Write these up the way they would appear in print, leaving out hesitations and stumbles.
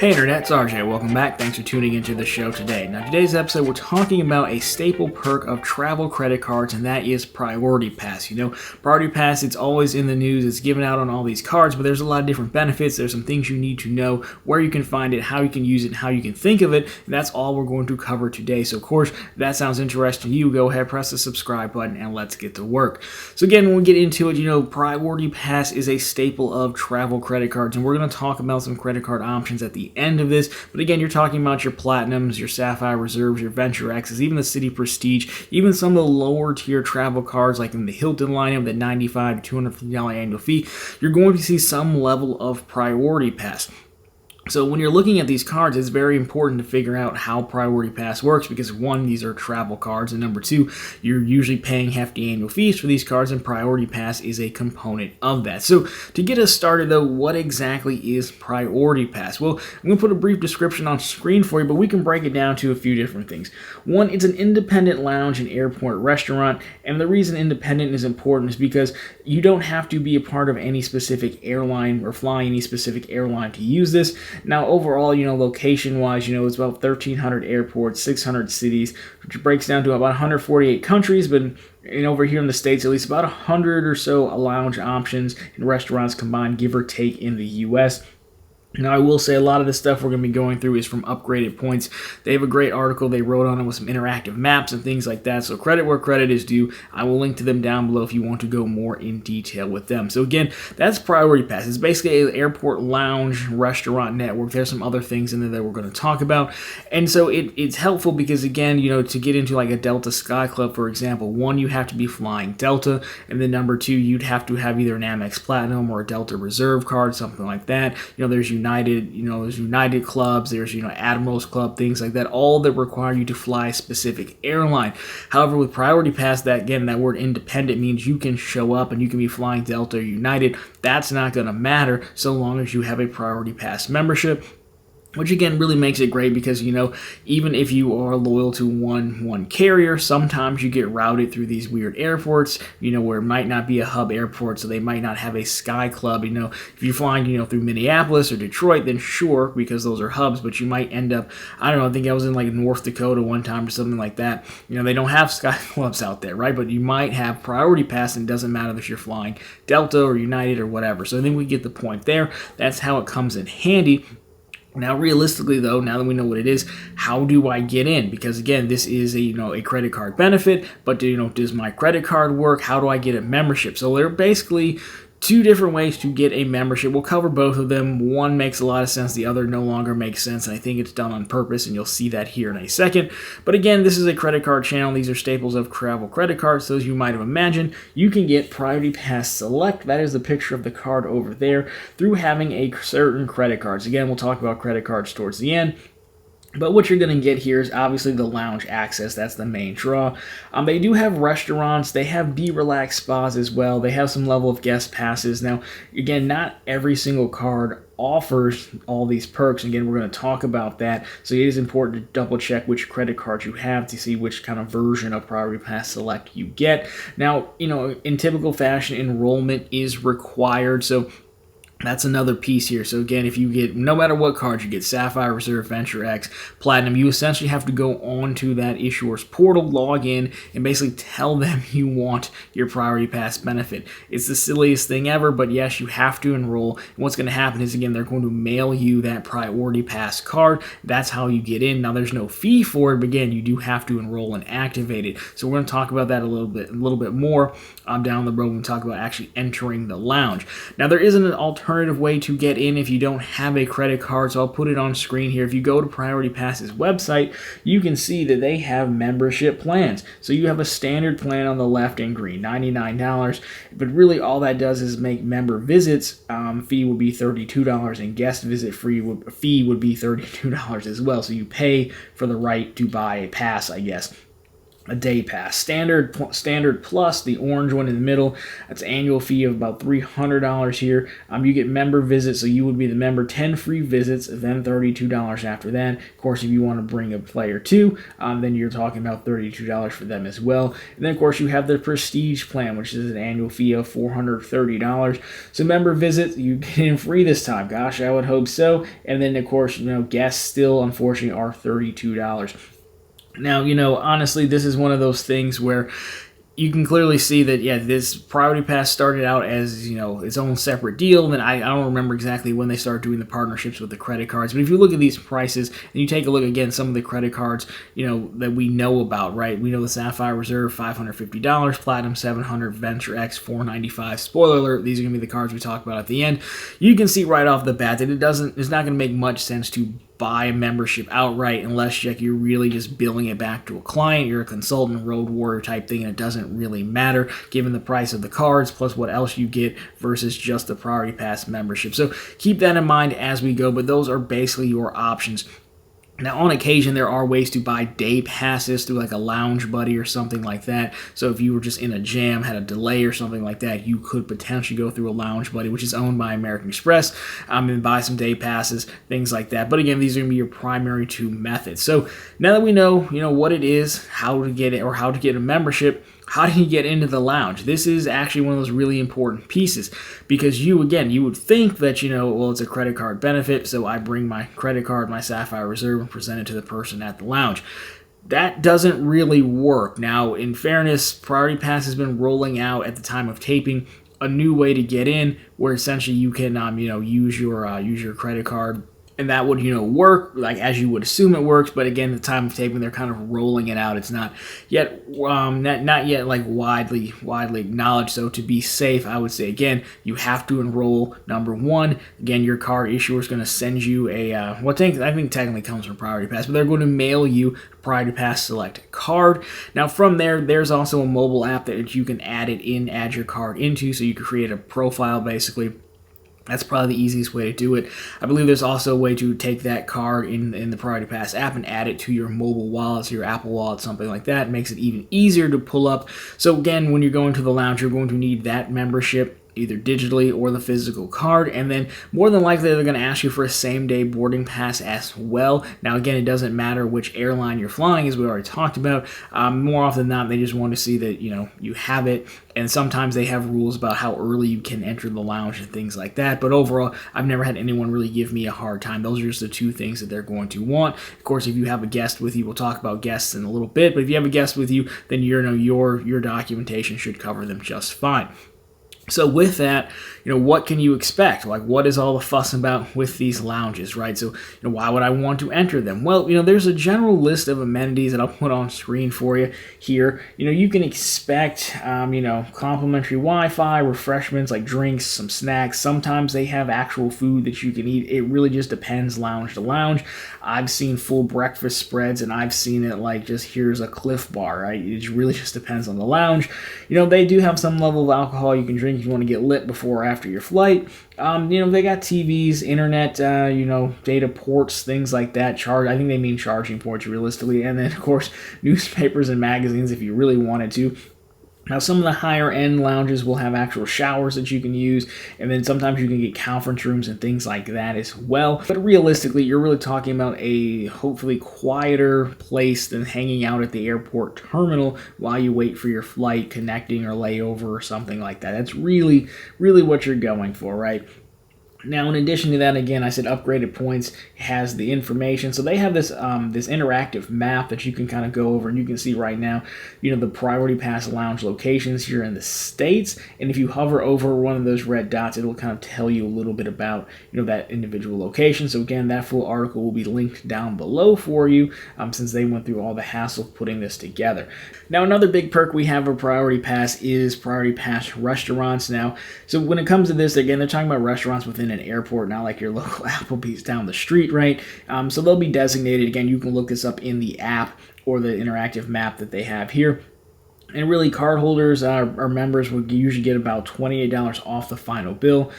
Hey Internet, it's RJ. Welcome back. Thanks for tuning into the show today. Now, today's episode, we're talking about a staple perk of travel credit cards, and that is Priority Pass. You know, Priority Pass, it's always in the news. It's given out on all these cards, but there's a lot of different benefits. There's some things you need to know, where you can find it, how you can use it, and how you can think of it. And that's all we're going to cover today. So, of course, if that sounds interesting to you, go ahead, press the subscribe button, and let's get to work. So, again, when we get into it, you know, Priority Pass is a staple of travel credit cards, and we're going to talk about some credit card options at the end of this. But again, you're talking about your Platinums, your Sapphire Reserves, your Venture X's, even the City Prestige, even some of the lower tier travel cards like in the Hilton lineup, the $95 to $250 annual fee. You're going to see some level of Priority Pass. So when you're looking at these cards, it's very important to figure out how Priority Pass works because, one, these are travel cards, and number two, you're usually paying hefty annual fees for these cards, and Priority Pass is a component of that. So to get us started, though, what exactly is Priority Pass? Well, I'm going to put a brief description on screen for you, but we can break it down to a few different things. One, it's an independent lounge and airport restaurant, and the reason independent is important is because you don't have to be a part of any specific airline or fly any specific airline to use this. Now, overall, you know, location-wise, you know, it's about 1,300 airports, 600 cities, which breaks down to about 148 countries, but over here in the States, at least about 100 or so lounge options and restaurants combined, give or take, in the U.S. Now, I will say a lot of the stuff we're going to be going through is from Upgraded Points. They have a great article they wrote on it with some interactive maps and things like that. So credit where credit is due. I will link to them down below if you want to go more in detail with them. So again, that's Priority Pass. It's basically an airport lounge restaurant network. There's some other things in there that we're going to talk about. And so it's helpful because, again, you know, to get into like a Delta Sky Club, for example, one, you have to be flying Delta. And then number two, you'd have to have either an Amex Platinum or a Delta Reserve card, something like that. You know, there's there's United clubs, there's, Admirals Club, things like that, all that require you to fly a specific airline. However, with Priority Pass, that word independent means you can show up and you can be flying Delta or United. That's not going to matter so long as you have a Priority Pass membership. Which again really makes it great because, even if you are loyal to one carrier, sometimes you get routed through these weird airports, where it might not be a hub airport, so they might not have a Sky Club. If you're flying, through Minneapolis or Detroit, then sure, because those are hubs, but you might end up, I think I was in like North Dakota one time or something like that. They don't have Sky Clubs out there, right? But you might have Priority Pass, and it doesn't matter if you're flying Delta or United or whatever. So I think we get the point there. That's how it comes in handy. Now, realistically, though, now that we know what it is, how do I get in? Because, again, this is a credit card benefit, but, does my credit card work? How do I get a membership? So there are basically two different ways to get a membership. We'll cover both of them. One makes a lot of sense. The other no longer makes sense, and I think it's done on purpose, and you'll see that here in a second. But again, this is a credit card channel. These are staples of travel credit cards. So as you might have imagined, you can get Priority Pass Select. That is the picture of the card over there through having a certain credit cards. Again, we'll talk about credit cards towards the end. But what you're going to get here is obviously the lounge access. That's the main draw. They do have restaurants. They have Be Relaxed spas as well. They have some level of guest passes. Now, again, not every single card offers all these perks. Again, we're going to talk about that. So it is important to double check which credit card you have to see which kind of version of Priority Pass Select you get. Now, in typical fashion, enrollment is required. So that's another piece here. So again, if you get, no matter what card you get, Sapphire Reserve, Venture X, Platinum, you essentially have to go on to that issuer's portal, log in, and basically tell them you want your Priority Pass benefit. It's the silliest thing ever, but yes, you have to enroll. And what's going to happen is, again, they're going to mail you that Priority Pass card. That's how you get in. Now, there's no fee for it, but again, you do have to enroll and activate it. So we're going to talk about that a little bit more down the road when we talk about actually entering the lounge. Now, there isn't an alternative way to get in if you don't have a credit card, so I'll put it on screen here. If you go to Priority Pass's website, you can see that they have membership plans. So you have a standard plan on the left in green, $99, but really all that does is make member visits fee would be $32, and guest visit fee would be $32 as well. So you pay for the right to buy a pass, I guess. a day pass. Standard plus, the orange one in the middle, that's an annual fee of about $300 here. You get member visits, so you would be the member, 10 free visits, then $32 after that. Of course, if you want to bring a player too, then you're talking about $32 for them as well. And then, of course, you have the prestige plan, which is an annual fee of $430. So member visits, you get in free this time. Gosh, I would hope so. And then, of course, guests still, unfortunately, are $32. Now, honestly, this is one of those things where you can clearly see that, yeah, this Priority Pass started out as, its own separate deal. Then I don't remember exactly when they started doing the partnerships with the credit cards. But if you look at these prices and you take a look again, some of the credit cards, that we know about, right? We know the Sapphire Reserve, $550, Platinum $700, Venture X $495. Spoiler alert, these are going to be the cards we talk about at the end. You can see right off the bat that it's not going to make much sense to buy a membership outright unless you're really just billing it back to a client. You're a consultant, road warrior type thing, and it doesn't really matter given the price of the cards plus what else you get versus just the Priority Pass membership. So keep that in mind as we go, but those are basically your options. Now, on occasion, there are ways to buy day passes through like a Lounge Buddy or something like that. So if you were just in a jam, had a delay or something like that, you could potentially go through a Lounge Buddy, which is owned by American Express, and buy some day passes, things like that. But again, these are going to be your primary two methods. So now that we know, what it is, how to get it, or how to get a membership, how do you get into the lounge? This is actually one of those really important pieces because you would think that, it's a credit card benefit, so I bring my credit card, my Sapphire Reserve, and present it to the person at the lounge. That doesn't really work. Now, in fairness, Priority Pass has been rolling out at the time of taping a new way to get in where essentially you can, use your credit card. And that would, work like as you would assume it works. But again, at the time of taping, they're kind of rolling it out. It's not yet, not yet like widely acknowledged. So to be safe, I would say again, you have to enroll. Number one, again, your card issuer is going to send you a I think technically comes from Priority Pass, but they're going to mail you a Priority Pass Select card. Now from there's also a mobile app that you can add your card into, so you can create a profile basically. That's probably the easiest way to do it. I believe there's also a way to take that card in the Priority Pass app and add it to your mobile wallet, so your Apple Wallet, something like that. It makes it even easier to pull up. So again, when you're going to the lounge, you're going to need that membership, either digitally or the physical card, and then more than likely they're going to ask you for a same-day boarding pass as well. Now again, it doesn't matter which airline you're flying, as we already talked about. More often than not, they just want to see that you have it, and sometimes they have rules about how early you can enter the lounge and things like that. But overall, I've never had anyone really give me a hard time. Those are just the two things that they're going to want. Of course, if you have a guest with you, we'll talk about guests in a little bit, but if you have a guest with you, then your documentation should cover them just fine. So with that, what can you expect? Like, what is all the fuss about with these lounges, right? So, why would I want to enter them? Well, there's a general list of amenities that I'll put on screen for you here. You can expect, complimentary Wi-Fi, refreshments like drinks, some snacks. Sometimes they have actual food that you can eat. It really just depends lounge to lounge. I've seen full breakfast spreads, and I've seen it like just here's a Cliff Bar, right? It really just depends on the lounge. They do have some level of alcohol you can drink if you want to get lit before or after your flight. They got TVs, internet, data ports, things like that. I think they mean charging ports realistically. And then, of course, newspapers and magazines if you really wanted to. Now, some of the higher-end lounges will have actual showers that you can use, and then sometimes you can get conference rooms and things like that as well. But realistically, you're really talking about a hopefully quieter place than hanging out at the airport terminal while you wait for your flight, connecting or layover or something like that. That's really, really what you're going for, right? Now, in addition to that, again, I said Upgraded Points has the information. So they have this this interactive map that you can kind of go over, and you can see right now, the Priority Pass Lounge locations here in the States. And if you hover over one of those red dots, it'll kind of tell you a little bit about, that individual location. So again, that full article will be linked down below for you, since they went through all the hassle of putting this together. Now, another big perk we have for Priority Pass is Priority Pass restaurants. Now, so when it comes to this, again, they're talking about restaurants within an airport, not like your local Applebee's down the street, right? So they'll be designated. Again, you can look this up in the app or the interactive map that they have here. And really, cardholders or members would usually get about $28 off the final bill.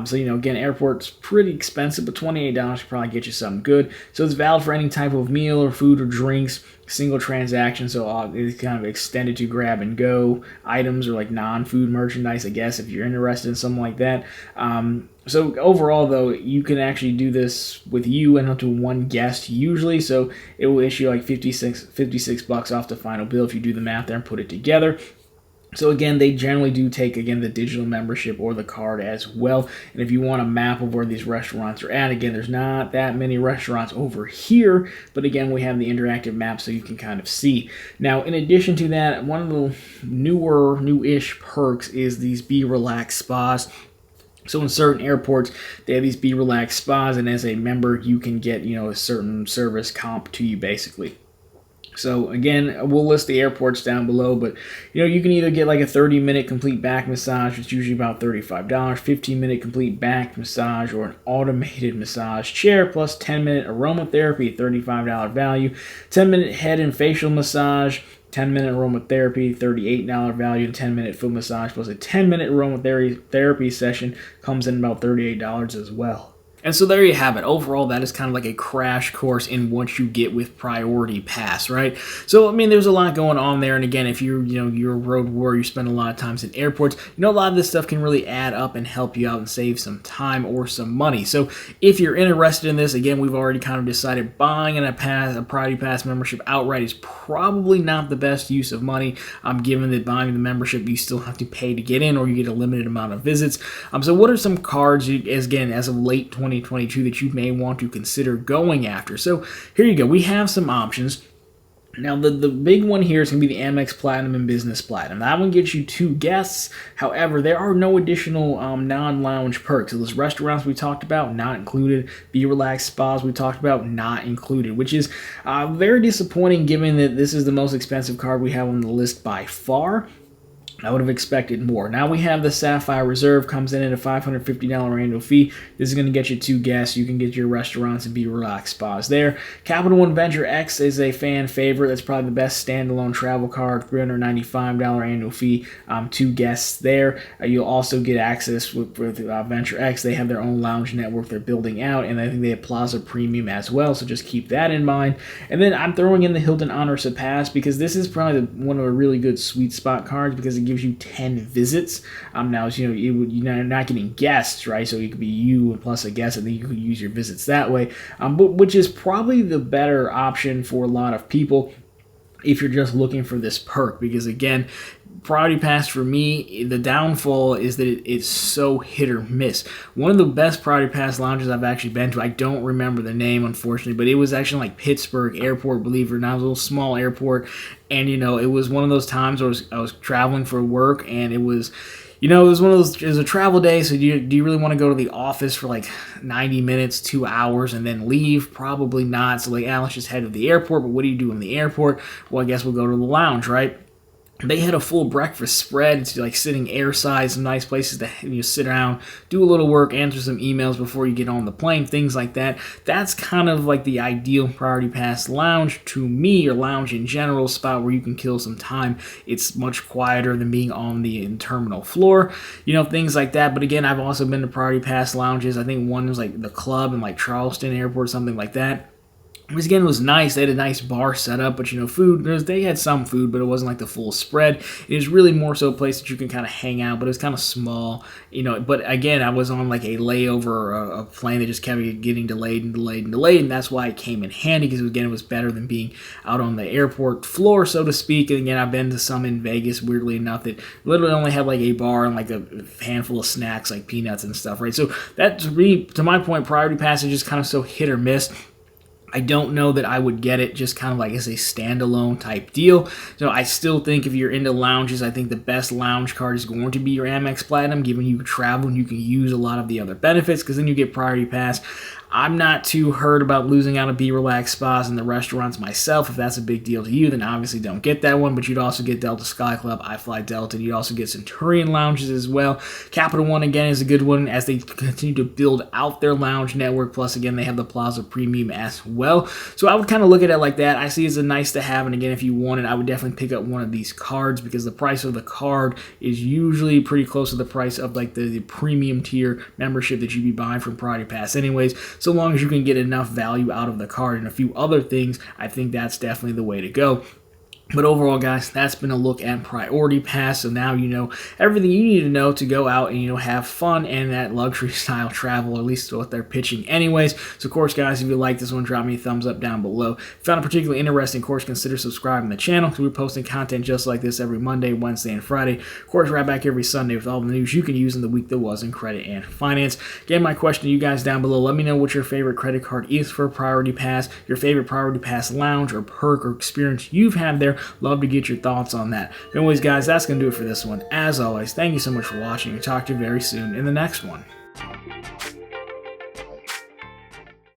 So, again, airport's pretty expensive, but $28 could probably get you something good. So it's valid for any type of meal or food or drinks single transaction, so it's kind of extended to grab and go items or like non-food merchandise, I guess, if you're interested in something like that. So overall, though, you can actually do this with you and up to one guest usually, so it will issue like 56 bucks off the final bill if you do the math there and put it together. So again, they generally do take, again, the digital membership or the card as well. And if you want a map of where these restaurants are at, again, there's not that many restaurants over here. But again, we have the interactive map so you can kind of see. Now, in addition to that, one of the new-ish perks is these Be Relaxed spas. So in certain airports, they have these Be Relaxed spas, and as a member, you can get, a certain service comp to you, basically. So again, we'll list the airports down below, but you can either get like a 30-minute complete back massage, which is usually about $35, 15-minute complete back massage, or an automated massage chair plus 10-minute aromatherapy, $35 value, 10-minute head and facial massage, 10-minute aromatherapy, $38 value, and 10-minute foot massage plus a 10-minute aromatherapy session comes in about $38 as well. And so there you have it. Overall, that is kind of like a crash course in what you get with Priority Pass, right? So, there's a lot going on there. And again, if you're a road warrior, you spend a lot of times in airports, a lot of this stuff can really add up and help you out and save some time or some money. So if you're interested in this, again, we've already kind of decided buying a Priority Pass membership outright is probably not the best use of money, given that buying the membership, you still have to pay to get in, or you get a limited amount of visits. So what are some cards, again, as of late 2022 that you may want to consider going after? So here you go. We have some options. Now, the big one here is going to be the Amex Platinum and Business Platinum. That one gets you 2 guests. However, there are no additional non-lounge perks. So those restaurants we talked about, not included. Be Relaxed spas we talked about, not included, which is very disappointing given that this is the most expensive card we have on the list by far. I would have expected more. Now we have the Sapphire Reserve, comes in at a $550 annual fee. This is going to get you 2 guests. You can get your restaurants and Be Relaxed spas there. Capital One Venture X is a fan favorite. That's probably the best standalone travel card. $395 annual fee, 2 guests there. You'll also get access with Venture X. They have their own lounge network they're building out, and I think they have Plaza Premium as well, so just keep that in mind. And then I'm throwing in the Hilton Honor Surpass because this is probably one of a really good sweet spot cards because it gives you 10 visits. Now, you're not getting guests, right? So it could be you plus a guest, and then you could use your visits that way. But which is probably the better option for a lot of people if you're just looking for this perk, because again, Priority Pass for me, the downfall is that it's so hit or miss. One of the best Priority Pass lounges I've actually been to, I don't remember the name unfortunately, but it was actually like Pittsburgh Airport, believe it or not. It was a little small airport, and it was one of those times where I was traveling for work, and it was one of those, it was a travel day, so do you really want to go to the office for like 90 minutes, 2 hours, and then leave? Probably not. So let's just head to the airport, but what do you do in the airport? Well, I guess we'll go to the lounge, right? They had a full breakfast spread. It's like sitting airside, some nice places to sit down, do a little work, answer some emails before you get on the plane, things like that. That's kind of like the ideal Priority Pass lounge to me, or lounge in general, spot where you can kill some time. It's much quieter than being on the terminal floor, things like that. But again, I've also been to Priority Pass lounges. I think one was like the Club in like Charleston Airport, something like that. Which again was nice. They had a nice bar set up, but food, they had some food, but it wasn't like the full spread. It was really more so a place that you can kind of hang out, but it was kind of small, But again, I was on like a layover, a plane that just kept getting delayed, and that's why it came in handy, because again, it was better than being out on the airport floor, so to speak. And again, I've been to some in Vegas, weirdly enough, that literally only had like a bar and like a handful of snacks, like peanuts and stuff, right? So that, to my point, Priority Pass is just kind of so hit or miss. I don't know that I would get it just kind of like as a standalone type deal. So I still think if you're into lounges, I think the best lounge card is going to be your Amex Platinum, given you travel and you can use a lot of the other benefits, because then you get Priority Pass. I'm not too hurt about losing out on Be Relaxed spas and the restaurants myself. If that's a big deal to you, then obviously don't get that one, but you'd also get Delta Sky Club, I Fly Delta, and you'd also get Centurion lounges as well. Capital One, again, is a good one as they continue to build out their lounge network, plus, again, they have the Plaza Premium as well. So I would kind of look at it like that. I see it as a nice to have, and again, if you want it, I would definitely pick up one of these cards, because the price of the card is usually pretty close to the price of like the premium tier membership that you'd be buying from Priority Pass anyways. so long as you can get enough value out of the card and a few other things, I think that's definitely the way to go. But overall, guys, that's been a look at Priority Pass. So now you know everything you need to know to go out and, have fun and that luxury style travel, or at least what they're pitching anyways. So, of course, guys, if you like this one, drop me a thumbs up down below. If you found it particularly interesting, of course, consider subscribing to the channel, because we're posting content just like this every Monday, Wednesday, and Friday. Of course, right back every Sunday with all the news you can use in the week that was in credit and finance. Again, my question to you guys down below, let me know what your favorite credit card is for Priority Pass, your favorite Priority Pass lounge or perk or experience you've had there. Love to get your thoughts on that. Anyways, guys, that's going to do it for this one. As always, thank you so much for watching, and talk to you very soon in the next one.